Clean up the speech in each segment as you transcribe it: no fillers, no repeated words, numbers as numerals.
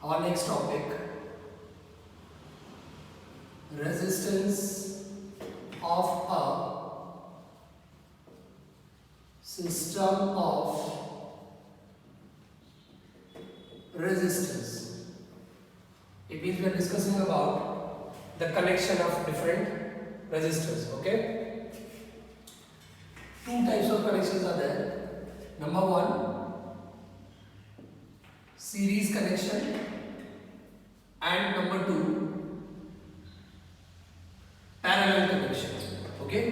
Our next topic, resistance of a system of resistors. It means we are discussing about the connection of different resistors. Okay, two types of connections are there. Number one, series connection, and number two, parallel connection. Okay,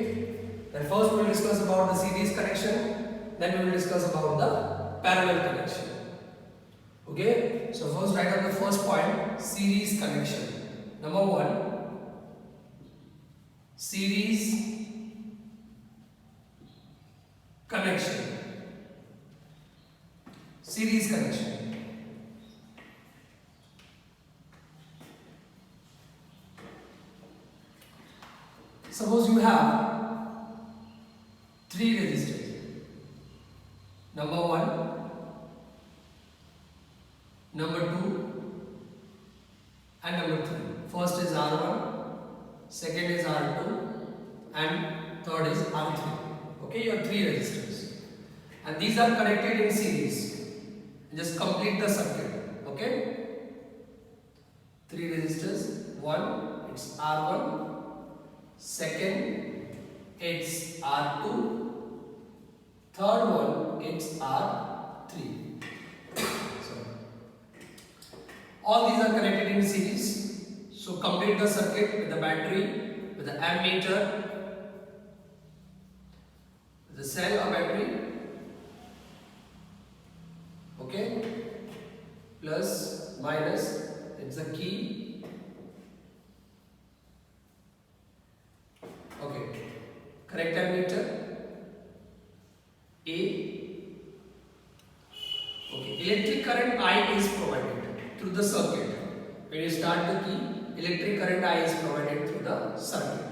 then first we will discuss about the series connection, then we will discuss about the parallel connection. Okay, so first write up the first point, series connection. Number one, series connection. Series connection. Suppose you have three resistors. Number one, number two, and number three. First is R1, second is R2, and third is R3. Okay, you have three resistors, and these are connected in series. Just complete the circuit. Okay, three resistors. One, it's R1. Second, it's R2. Third one, it's R3. All these are connected in series. So complete the circuit with the battery, with the ammeter, with the cell or battery. Okay, plus, minus, it's the key. Okay, correct ammeter, A. Okay, electric current I is provided through the circuit. When you start the key, electric current I is provided through the circuit.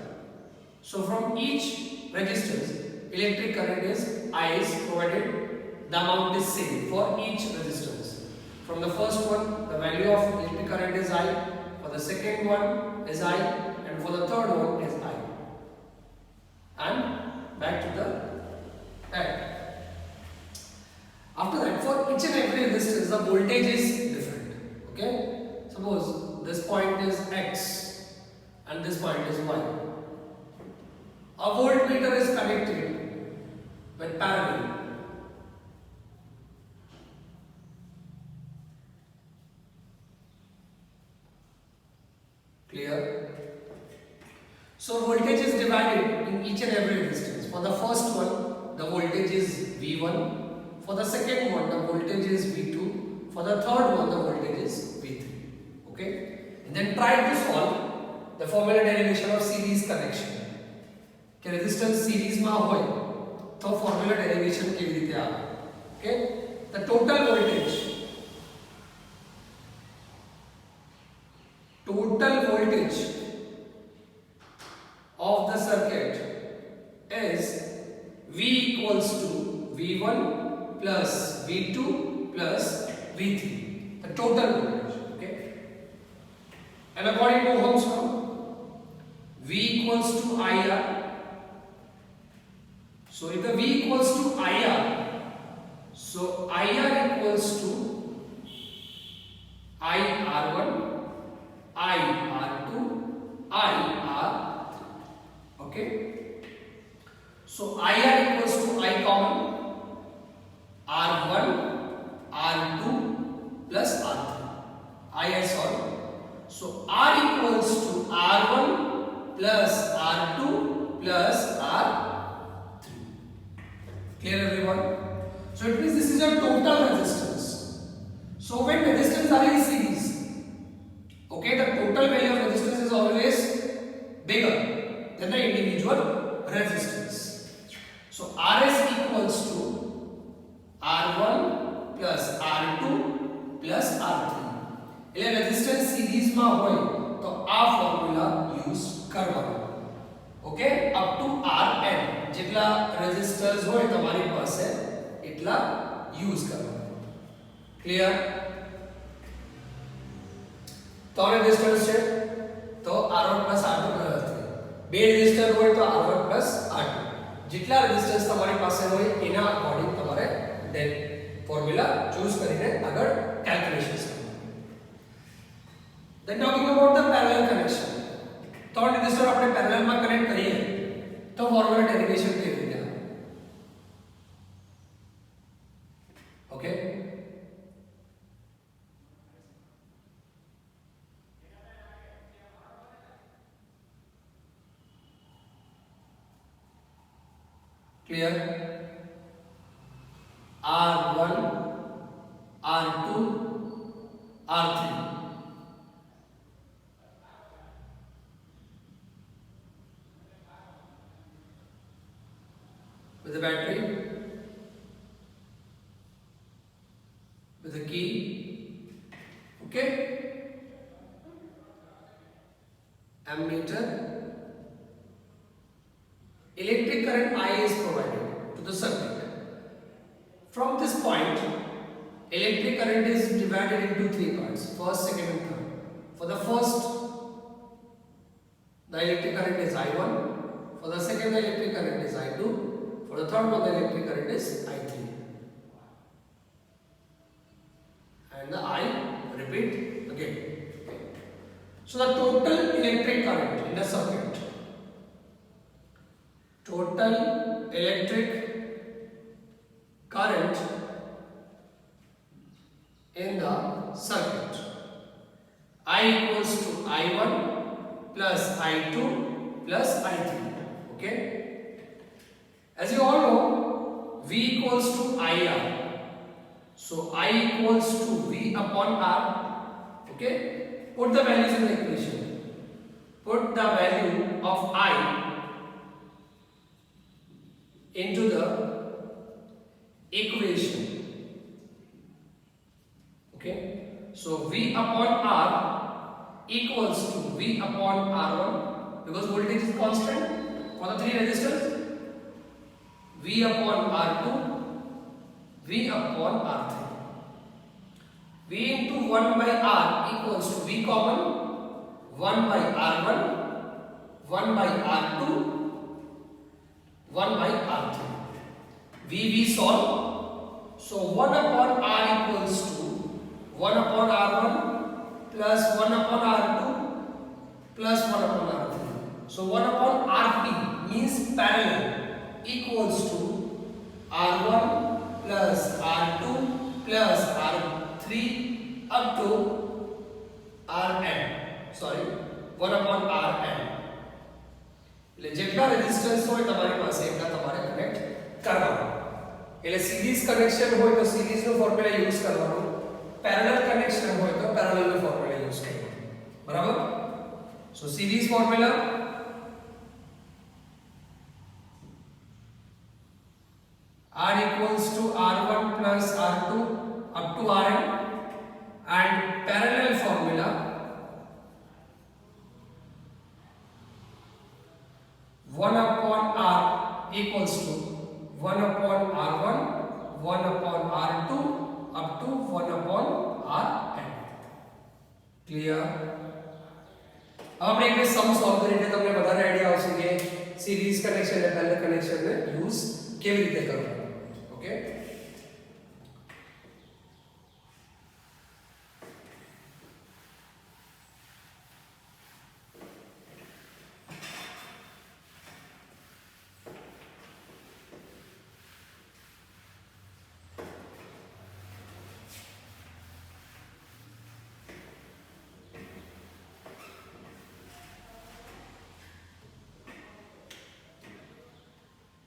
So from each resistance, electric current is I is provided. The amount is same for each resistance. From the first one, the value of electric current is I. For the second one is I, and for the third one is I. And back to the back. After that, for each and every resistance, the voltage is different. Okay, suppose this point is X and this point is Y. A voltmeter is connected with parallel. Clear? So voltage is divided in each and every resistance. For the first one, the voltage is V1. For the second one, the voltage is V2. For the third one, the voltage is V3. Okay? And then try to solve the formula derivation of series connection. કે resistance series માં હોય તો formula derivation કેવી રીતે આવે? Okay? The total voltage of the circuit is V equals to V1 plus V2 plus V3. The total voltage. Okay? And according to Ohm's law, V equals to IR. So if the V equals to IR, so IR equals to IR1, IR2, IR3. Okay? So IR equals to I common, R1, R2 plus R3. I solve. So R equals to R1 plus R2 plus R3. Clear everyone? So it means this is your total resistance. So when resistance are in series, okay, the total value of resistance is always bigger than the individual resistance. So Rs equals to R1 plus R2 plus R3. એટલે resistance સિરીઝમાં હોય તો આ formula use કરવાનો. Okay, up to Rn જેટલા resistors હોય તમારી પાસે એટલા યુઝ કરવાના. ક્લિયર? ત્રણ રેઝિસ્ટન્સ છે તો R1 R2 બે રેઝિસ્ટર હોય તો R1 R2 જેટલા રેઝિસ્ટન્સ તમારી પાસે હોય એના અકોર્ડિંગ તમારે then ફોર્મ્યુલા ચૂઝ કરીને આગળ કેલ્ક્યુલેશન્સ કરવાનું. then talking about the parallel connection ત્રણ રેઝિસ્ટર આપણે પેરેલલ માં કનેક્ટ કરીએ તો ફોર્મ્યુલા ડેરિવેશન કેવી રીતે આવે? Okay clear? R1 R2 R3 with the battery, with the key, okay, ammeter, electric current I is provided to the circuit. From this point, electric current is divided into three parts: first, second, and third. For the first, the electric current is I1. For the second, the electric current is I2. For the third one, the electric current is I3. And the I repeat again. So the total electric current in the circuit, total electric current in the circuit, I equals to I1 plus I2 plus I3. Okay. As you all know, V equals to IR. So I equals to V upon R. Okay. Put the values in the equation. Put the value of I into the equation. Okay. So V upon R equals to V upon R1 because voltage is constant for the three resistors. V upon R2, V upon R3. V into 1 by R equals to V common 1 by R1, 1 by R2, 1 by R3. V solve. So 1 upon R equals to 1 upon R1 plus 1 upon R2 plus 1 upon R3. So 1 upon RP means parallel equals to R1 plus R2 plus R3 up to Rn. Sorry, 1 upon Rn. એટલે જેટલા resistance હોય તમારી પાસે એટલા તમારે connect કરવાના. એટલે series connection હોય તો સિરીઝ નો ફોર્મ્યુલા યુઝ કરવાનો, પેરેલલ કનેક્શન હોય તો પેરેલલ નો ફોર્મ્યુલા યુઝ કરવાનો. બરાબર? So series formula R equals to R1 plus R2 up to Rn, and parallel formula one upon R equals to 1 upon R1, 1 upon R2 up to 1 upon Rn. Clear? अब આપણે એક સમ solve કરીને તમને વધારે idea આવશે કે series connection અને parallel connection ને યુઝ કેવી રીતે કરવું. Okay.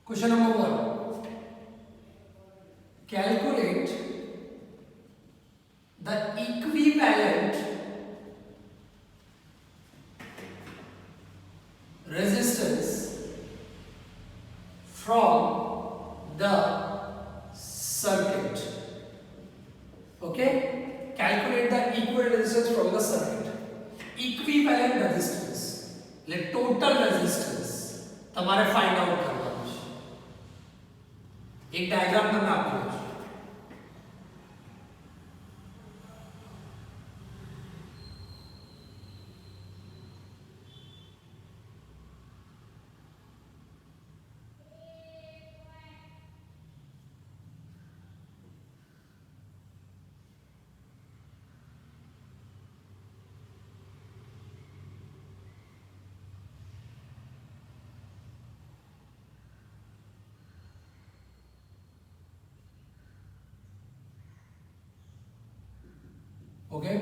Question number 1. Calculate the equivalent resistance from the circuit. Okay? Calculate the equivalent resistance from the circuit. Equivalent resistance, like total resistance, તમારે find out કરવાનું છે. एक डायग्राम તમને આપ્યો છે. Okay,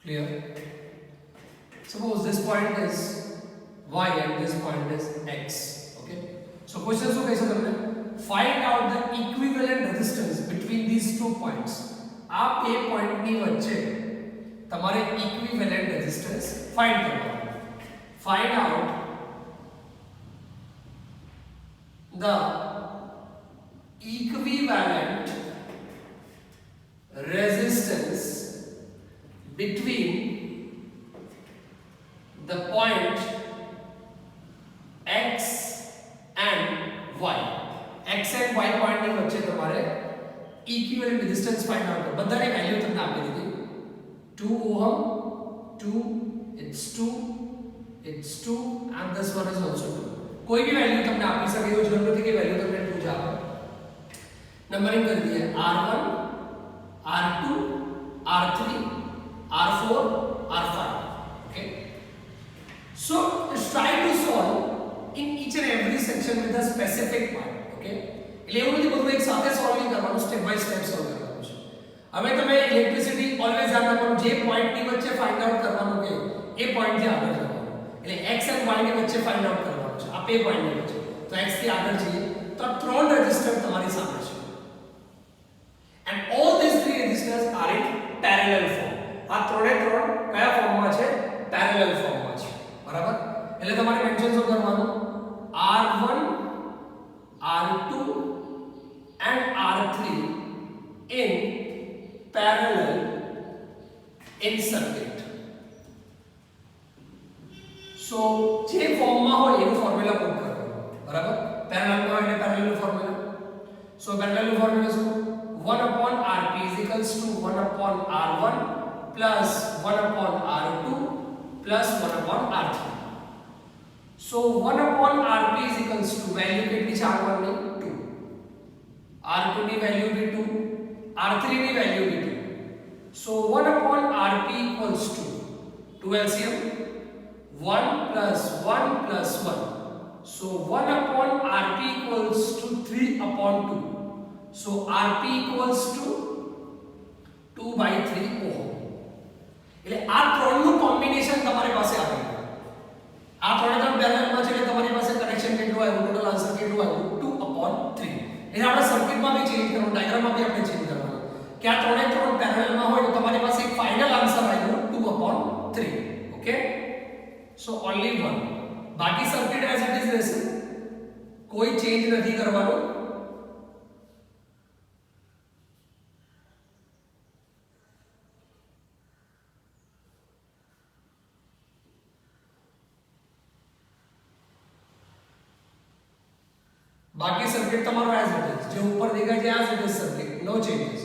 clear? Suppose this point is y and this point is x. Okay, so question શું કહે છે તમને? Find out the equivalent resistance between these two points. આ બે પોઈન્ટ ની વચ્ચે તમારે equivalent resistance find કરવાનો. Find out the equivalent resistance between the point x and y. x and y point ની વચ્ચે તમારે equivalent resistance find out કરો. બધાની વેલ્યુ તમને આપી દીધી. 2 ohm, 2, it's 2 and this one is also 2. कोई भी वैल्यू तुमने आपकी सके हो, जरूरत है कि वैल्यू तुमने 2 जा नंबरिंग कर दिया R1, R2, R3, R4, R5. Okay, so let's try to solve in each and every section with a specific part. Okay, એટલે એવું નથી બધું એક સાથે સોલ્વ નહીં કરવાનું, સ્ટેપ બાય સ્ટેપ સોલ્વ કરવાનું છે. હવે તમે ઇલેક્ટ્રિસિટી ઓલવેઝ યાદ રાખવાનું, જે પોઈન્ટ ની વચ્ચે ફાઇન્ડ આઉટ કરવાનું કે એ પોઈન્ટ થી આગળ જવાનું, એટલે x અને y ની વચ્ચે ફાઇન્ડ આઉટ કરવાનું છે. આ બે પોઈન્ટ ની વચ્ચે તો x થી આગળ જઈએ તો આ ત્રણ રેઝિસ્ટર તમારી સામે છે and all these three resistors are in parallel form. આ ત્રણે ત્રણ કયા ફોર્મમાં છે? પેરેલલ ફોર્મમાં છે. બરાબર, એટલે તમારે મેન્શન શું કરવાનું? R1, R2 and R3 in parallel in circuit. So જે ફોર્મમાં હોય એનું ફોર્મ્યુલા પુટ કરવાનું. બરાબર, પેરેલલમાં હોય એટલે પેરેલલનું ફોર્મ્યુલા. સો પેરેલલનું ફોર્મ્યુલા શું? 1 upon Rp is equals to 1 upon R1 plus 1 upon R2 plus 1 upon R3. So 1 upon Rp is equals to value કેટલી છે R1 ની? 2. R2 ની વેલ્યુ બી 2, R3 ની વેલ્યુ બી 2. So 1 upon Rp equals to 2 LCM 1 plus 1 plus 1. So 1 upon Rp equals to 3 upon 2. So Rp equals to 2 by 3 ohm. એટલે આ ત્રણનું combination તમારી પાસે આવે. આ ત્રણે ત્રણ પેરેલલમાં છે એટલે તમારી પાસે કનેક્શન કેટલું આવ્યું? ટોટલ આન્સર કેટલું આવ્યું? 2 upon 3. એટલે આપણે સર્કિટમાં બી ચેન્જ કરવાનું, ડાયાગ્રામમાં બી આપણે ચેન્જ કરવાનું કે આ ત્રણે ત્રણ પેરેલલમાં હોય તો તમારી પાસે એક ફાઇનલ આન્સર આવ્યો 2 upon 3. ઓકે, સો ઓન્લી 1. બાકી સર્કિટ એઝ ઇટ ઇઝ રહેશે, કોઈ ચેન્જ નથી કરવાનો. બાકી સર્કિટ તમારો એઝ ઇટ ઇઝ, જે ઉપર દેખાય છે as it is circuit, no changes.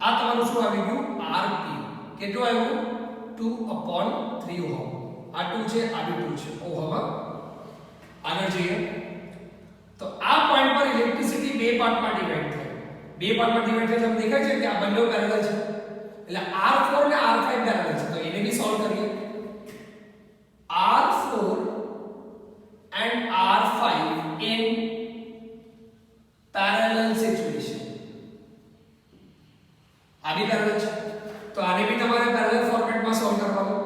આ તમારું શું આવી ગયું? Rp કેટલું આવ્યું? 2 upon 3 ઓહમ. આ 2 છે, આ બી 2 છે ઓહમ. આગળ જઈએ તો આ પોઈન્ટ પર ઇલેક્ટ્રિસિટી બે પાર્ટમાં ડિવાઈડ થાય. બે પાર્ટમાં ડિવાઈડ થાય તમને દેખાય છે કે આ બંને પેરેલલ છે, એટલે R4 ને R5 પેરેલલ છે, તો એને બી સોલ્વ કરીએ. R4 and R5 in parallel situation. આ બી પેરેલલ છે તો આને બી તમારે પેરેલલ ફોર્મેટમાં સોલ્વ કરવાનું.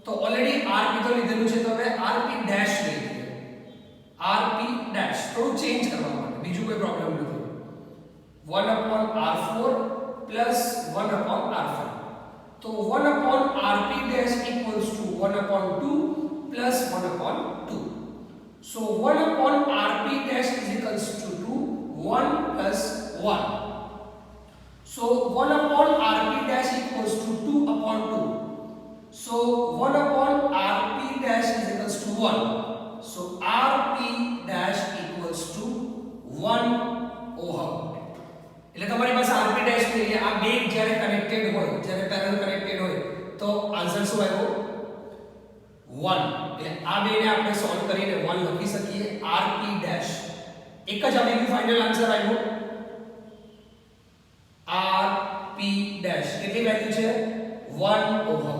તો ઓલરેડી Rp તો લીધેલું છે, તો હવે Rp ડેશ લઈએ. Rp ડેશ થોડું ચેન્જ કરવા માટે, બીજું કોઈ પ્રોબ્લેમ નથી. 1 upon R4 plus 1 upon R5. તો 1 upon Rp dash equals to 1 upon 2 plus 1 upon 2. So 1 upon Rp dash is equals to 2, 1 plus 1. So 1 upon Rp dash equals to 2 upon 2. So 1 upon Rp dash is equals to 1. So Rp dash equals to 1 ohm. એટલે તમારી પાસે Rp dash ની આ બે જ્યારે connected હોય, જ્યારે parallel connected હોય તો આન્સર શું આવ્યો? 1. એટલે આ બેને આપણે સોલ્વ કરીને 1 લખી શકીએ. Rp dash એક જ આવી ગયું, ફાઇનલ આન્સર આવ્યો Rp dash કેટલી વેલ્યુ છે? 1 ઓહમ.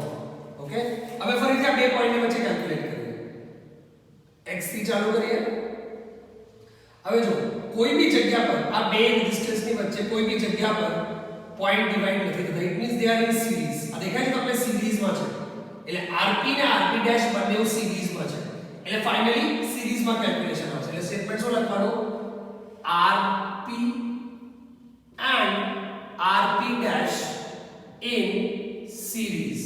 ઓકે, હવે ફરીથી આ બે પોઈન્ટની વચ્ચે કેલ્ક્યુલેટ કરીએ. x થી ચાલુ કરીએ. હવે જો કોઈ બી જગ્યા પર આ બે ડિસ્ટન્સની વચ્ચે કોઈ બી જગ્યા પર પોઈન્ટ ડિવાઈડ નથી થતા. It means they are in series. આ દેખાય છે તમને સિરીઝમાં છે. એટલે rp ને rp ડેશ બંને સિરીઝમાં છે. એટલે ફાઇનલી સિરીઝમાં કેલ્ક્યુલેશન આવશે. એટલે સ્ટેટમેન્ટ શું લખવાનું? rp and rp dash in series.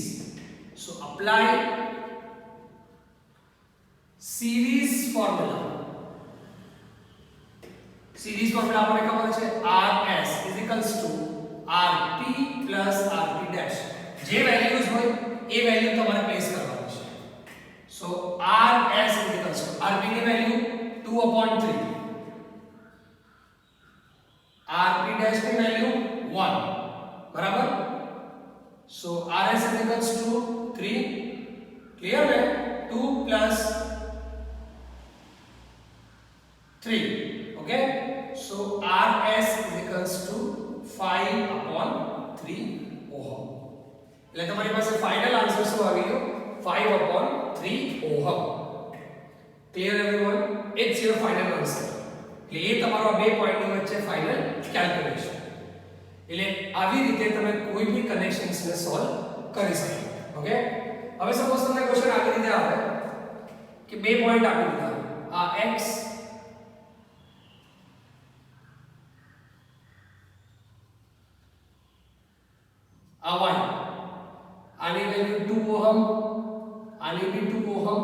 So apply series formula. Series formula आपने खबर है rs is equals to rp plus rp dash. J values हो ए वैल्यू तुम्हारे प्लेस करवानी है. So rs is equals to rp की वैल्यू 2/3, rp dash की value 1 बराबर. So rs is equals to 3. Clear है? 2 plus 3. Okay, so rs is equals to 5/3 ohm. એટલે તમારી પાસે ફાઇનલ આન્સર શું આવી ગયો? 5/3 ohm. Clear everyone? It's your final answer. એટલે એ તમારો આ બે પોઈન્ટની વચ્ચે ફાઇનલ કેલ્ક્યુલેશન. એટલે આવી રીતે તમે કોઈ બી કનેક્શન્સને સોલ્વ કરી શકો. ઓકે, હવે સપોઝ તમને ક્વેશ્ચન આવી રીતે આવે કે બે પોઈન્ટ આપી દીધા, આ x આ y, આની વેલ્યુ 2 ઓહમ, આની બી 2 ઓહમ,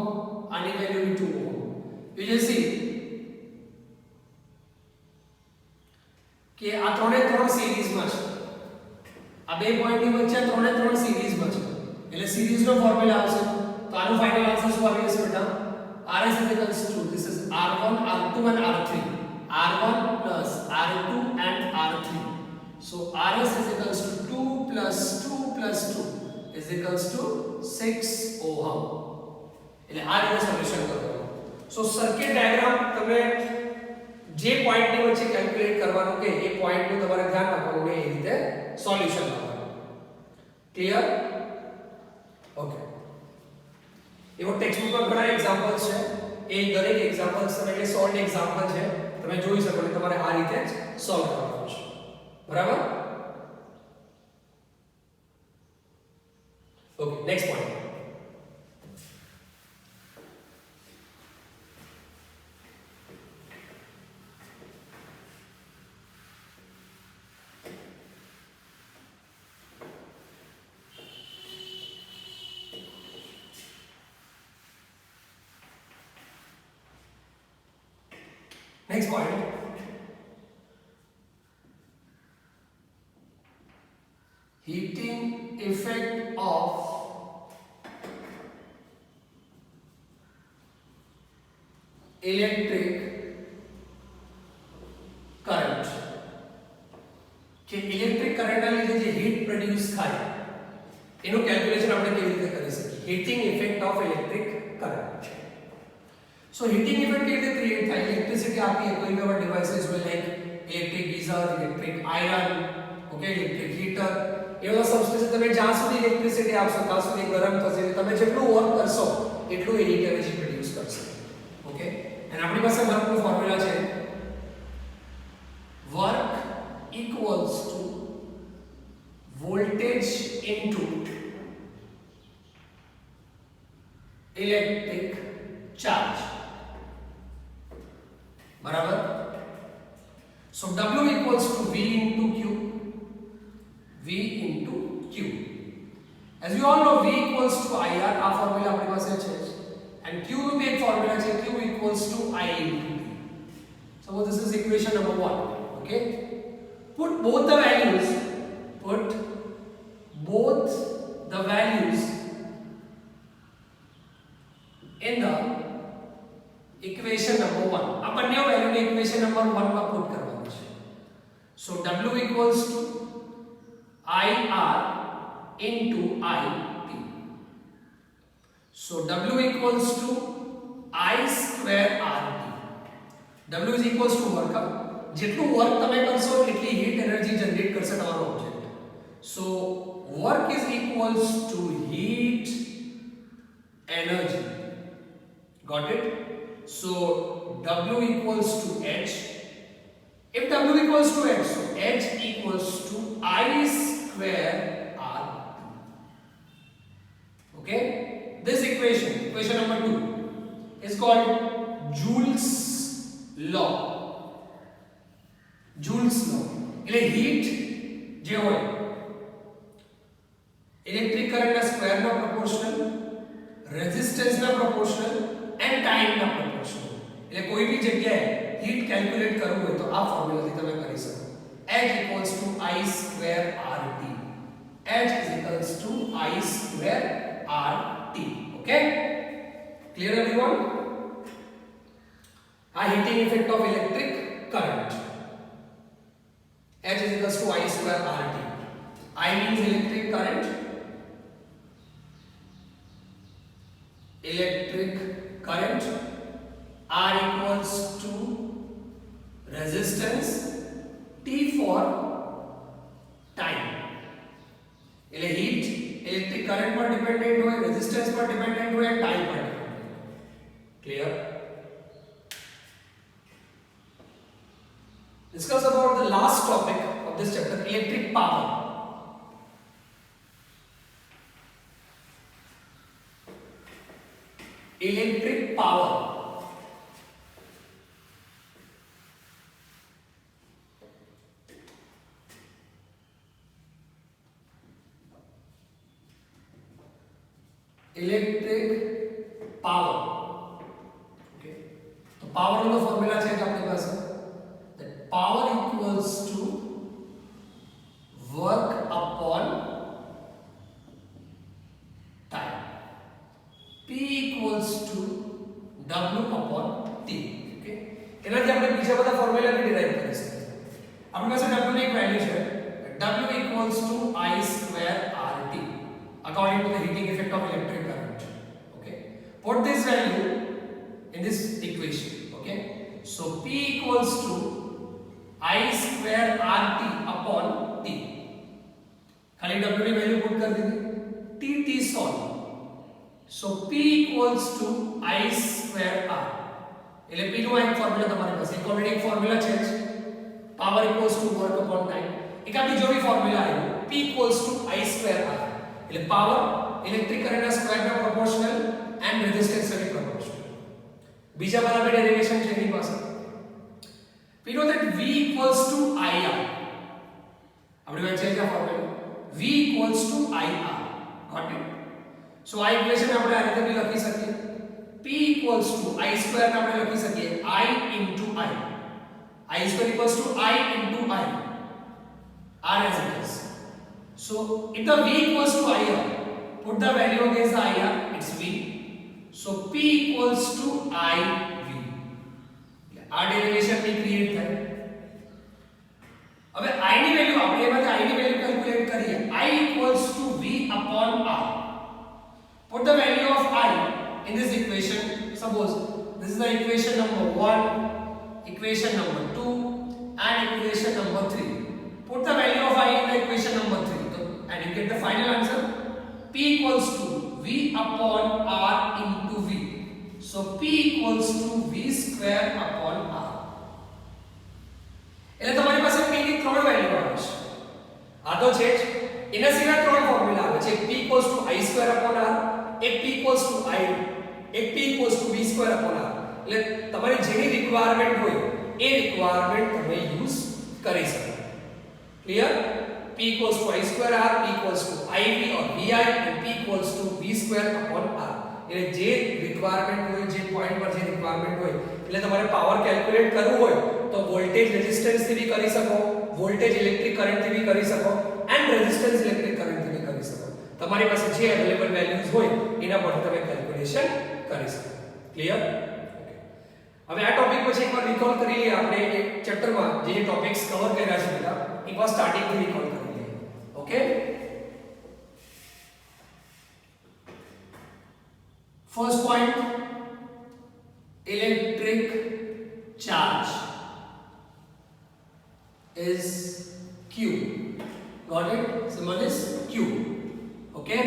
આની વેલ્યુ બી 2 ઓહમ. યુ વિલ સી કે આ ત્રણે ત્રણ સિરીઝમાં છે. આ બે પોઈન્ટની વચ્ચે ત્રણે ત્રણ સિરીઝમાં છે. એટલે સિરીઝનો ફોર્મ્યુલા આવશે. તો આનું ફાઇનલ આન્સર શું આવી જશે બેટા? rs is equals to this is r1 r2 and r3, r1 plus r2 and r3. So rs is equals to 2 plus 2 plus 2 is equals to 6 ohm. એટલે આ રીતે સોલ્યુશન કરવાનું. સો સર્કિટ ડાયાગ્રામ તમે જે પોઈન્ટની વચ્ચે કેલ્ક્યુલેટ કરવાનું કે એ પોઈન્ટનું તમારે ધ્યાન રાખવાનું ને એ રીતે સોલ્યુશન લાવવાનું. ક્લિયર? ઓકે. એવો ટેક્સ્ટબુકમાં ઘણા એક્ઝામ્પલ્સ છે. એ દરેક એક્ઝામ્પલ્સ તમે એટલે સોલ્ડ એક્ઝામ્પલ છે, તમે જોઈ શકો કે તમારે આ રીતે જ સોલ્વ કરવાનું છે. બરાબર? Okay, next point. Next point. Heating effect of electric current. કે ઇલેક્ટ્રિક કરંટના લીધે જે હીટ પ્રોડ્યુસ થાય એનું કેલ્ક્યુલેશન આપણે કેવી રીતે કરી શકીએ? Heating effect of electric current. So heating effect કેવી રીતે ક્રિએટ થાય? ઇલેક્ટ્રિસિટી આપીએ કોઈ બી ડિવાઇસીસ હોય like electric geyser, electric iron, okay, electric heater, એવા સબસ્ટેશન તમે જ્યાં સુધી ઇલેક્ટ્રિસિટી આપશો ત્યાં સુધી ગરમ થશે. તમે જેટલું વર્ક કરશો એટલું એ હીટ એનર્જી પ્રોડ્યુસ કરશે. ઓકે, અને આપણી પાસે વર્કનું ફોર્મ્યુલા છે work equals to voltage into electric charge. बराबर. So W equals to V into Q. V into Q. As you all know, V equals to IR. આ formula આપણી પાસે છે. And Q નું બી એક ફોર્મ્યુલા છે. Q equals to I into T. So this is equation number 1. Okay. Put both the values. Put both the values in the equation number 1. આ બંને વેલ્યુને ઇક્વેશન નંબર 1 માં પુટ કરવાનું છે. So W equals to IR into IP. So W equals to I square RT. W is equals to work. જેટલું work તમે કરશો એટલી હીટ એનર્જી જનરેટ કરશે તમારો object. So work is equals to heat energy. Got it? So W equals to H. If W equals to H, so H equals to I square R. Okay? This equation, equation number 2, is called Joule's law. Joule's law. એટલે heat જે હોય electric current ના square ના proportional, resistance ના proportional and time ના proportional. એટલે કોઈ भी જગ્યાએ heat calculate કરવું હોય તો આ ફોર્મ્યુલા થી તમે કરી શકો. H equals to I square RT. H is equals to I square RT. Okay? Clear everyone? A heating effect of electric current. H is equals to I square RT. I means electric current. Electric current. R equals to resistance. T for time. એટલે heat electric current पर dependent હોય, resistance पर dependent હોય, and time पर dependent. Clear? Discuss about the last topic of this chapter, electric power. Electric power. Electric power. Okay. So power no formula છે કે આપણી પાસે that power equals to work upon time. P equals to W upon T. Okay. એનાથી આપણે બીજા બધા formula બી derive કરી શકીએ. આપણી પાસે W ની એક વેલ્યુ છે W equals to I square RT according to the heating effect of electric current. Okay. Put this value in this equation. Okay. So P equals to I square RT upon T. खाली W की value put कर दीजिए. T solve. So P equals to I square R. એટલે P નો એક formula તમારી પાસે એક already એક ફોર્મ્યુલા છે power equals to work upon time. એક આ બીજો બી ફોર્મ્યુલા આવ્યો P equals to I square R. એટલે પાવર ઇલેક્ટ્રિક કરંટ ના સ્ક્વેર ના પ્રોપોર્શનલ એન્ડ રેઝિસ્ટન્સ ના પ્રોપોર્શનલ. બીજા બધા બે ડેરિવેશન છે એની પાસે. We know that V equals to IR. આપણી પાસે છે આ formula V equals to IR. Got it? So આ ઇક્વેશન આપણે આ રીતે બી લખી શકીએ. P equals to I square ને આપણે લખી શકીએ I into I. I square equals to I into I. R as it is. So if the V equals to IR, put the value against the IR, it's V. So P equals to IV. આ derivation ની create થાય. હવે I ની value આપણે એમાંથી I ની value calculate કરીએ. I equals to V upon R. Put the value of I in this equation. Suppose this is the equation number 1, equation number 2 and equation number 3. Put the value of I in the equation number 3 and you get the final answer. P equals to V upon R into V. So P equals to V square upon R. એટલે તમારી પાસે P ની ત્રણ value આવે છે. આ તો છે જ. એના સિવાય ત્રણ ફોર્મ્યુલા આવે છે. P equals to I square upon R, એક P equals to I, એક P equals to V square upon R. એટલે તમારી જેની રિક્વાયરમેન્ટ હોય એ રિક્વાયરમેન્ટ તમે યુઝ કરી શકો. Clear? P equals to I square R, P equals to IV or VI and P equals to V square upon R. એટલે જે requirement હોય જે પોઈન્ટ પર જે રિક્વાયરમેન્ટ હોય એટલે તમારે પાવર કેલ્ક્યુલેટ કરવું હોય તો વોલ્ટેજ રેઝિસ્ટન્સ થી બી કરી શકો, વોલ્ટેજ ઇલેક્ટ્રિક કરંટ થી બી કરી શકો એન્ડ રેઝિસ્ટન્સ ઇલેક્ટ્રિક કરંટ થી બી કરી શકો. તમારી પાસે જે અવેલેબલ વેલ્યુઝ હોય એના પરથી તમે કેલ્ક્યુલેશન કરી શકો. ક્લિયર? ઓકે. હવે આ ટોપિક પછી એકવાર રિકોલ કરી લઈએ આપણે એક ચેપ્ટરમાં જે ટોપિક્સ કવર કર્યા છે બધા એકવાર સ્ટાર્ટિંગ થી રિકોલ કરી લઈએ. Okay? First point, electric charge is Q. Got it? Symbol is Q. Okay?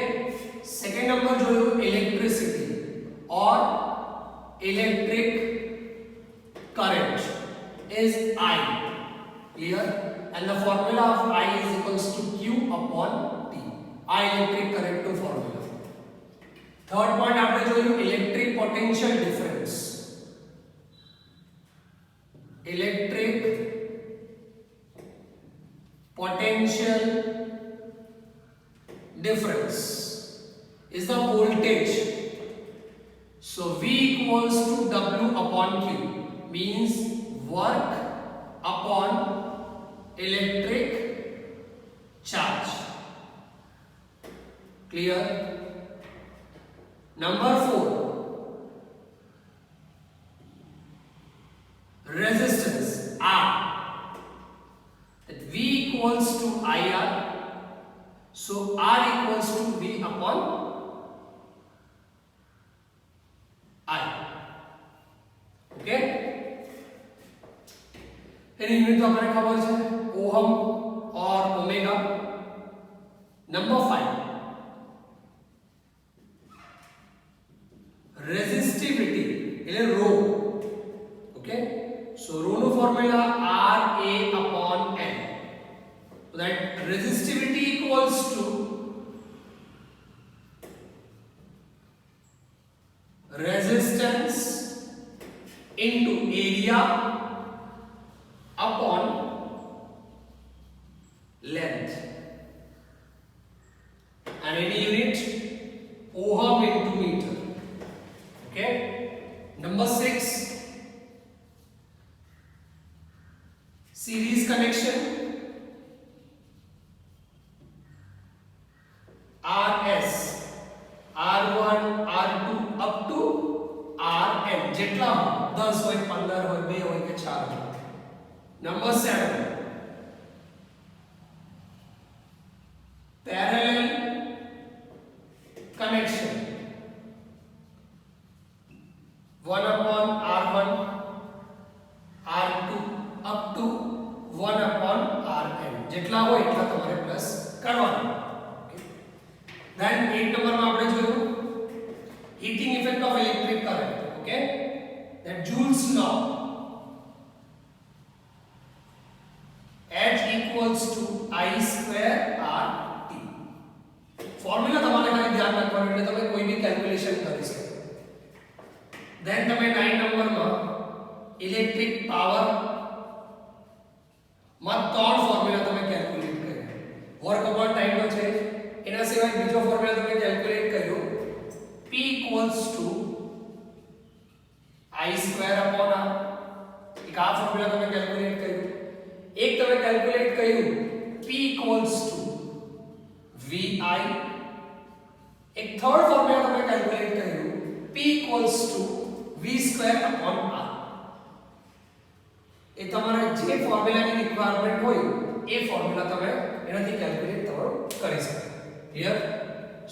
Second number જોયું electricity. electric current is I. Clear? And the formula of I is equals to Q upon T. I electric current to formula. Third point આપણે જોયું electric potential difference. Electric potential difference is the voltage. So V equals to W upon Q means work upon electric charge. Clear? Number 4, resistance R. That V equals to IR. So R equals to V upon I. Okay? Any unit तो हमारे खबर है ohm और omega. Number 5, resistivity એટલે rho. Okay, so rho no formula R A upon N. So that resistivity equals to resistance into area upon length. And any unit ohm into meter. Okay. Number 6, series connection. RS, R1, R2 up to Rn જેટલા 10 હોય 15 હોય 2 હોય કે 4 હોય. Number 7, parallel connection. 1 upon R1, R2 up to 1 upon Rn જેટલા હોય એટલા તમારે પ્લસ કરવાના. ઓકે. Then 8 નંબર માં આપણે જોયું heating effect of electric current. Okay, that Joule's law. H equals to I square R T. Formula તમારે ખાલી ધ્યાન રાખવાનું એટલે તમે કોઈ બી કેલ્ક્યુલેશન કરી શકો. Then તમે 9 નંબરમાં ઇલેક્ટ્રિક પાવર માં ત્રણ ફોર્મ્યુલા તમે કેલ્ક્યુલેટ કર્યા. વર્ક અપોન ટાઈમ નો છે. એના સિવાય બીજો ફોર્મ્યુલા તમે કેલ્ક્યુલેટ કર્યો P equals to I square upon R. એક આ ફોર્મ્યુલા તમે કેલ્ક્યુલેટ કર્યું. એક તમે કેલ્ક્યુલેટ કર્યું P equals to VI. એક થર્ડ ફોર્મ્યુલા તમે કેલ્ક્યુલેટ કર્યું P equals to V square upon R. એ તમારે જે ફોર્મ્યુલાની રિક્વાયરમેન્ટ હોય એ ફોર્મ્યુલા તમે એનાથી કેલ્ક્યુલેટ તમારું કરી શકો. ક્લિયર?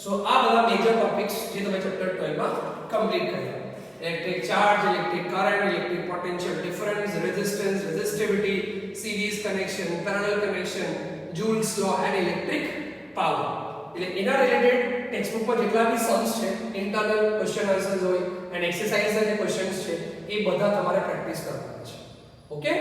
સો આ બધા મેજર ટોપિક્સ જે તમે ચેપ્ટર 12 માં કમ્પ્લીટ કર્યા. Electric charge, electric current, electric potential difference, resistance, resistivity, series connection, parallel connection, Joule's law and electric power. એટલે એના રિલેટેડ ટેક્સ્ટ બુક પર જેટલા બી સમ્સ છે, ઇન્ટરનલ ક્વેશ્ચન આન્સર્સ હોય અને એક્સરસાઇઝના જે ક્વેશ્ચન્સ છે એ બધા તમારે પ્રેક્ટિસ કરવાના છે. ઓકે?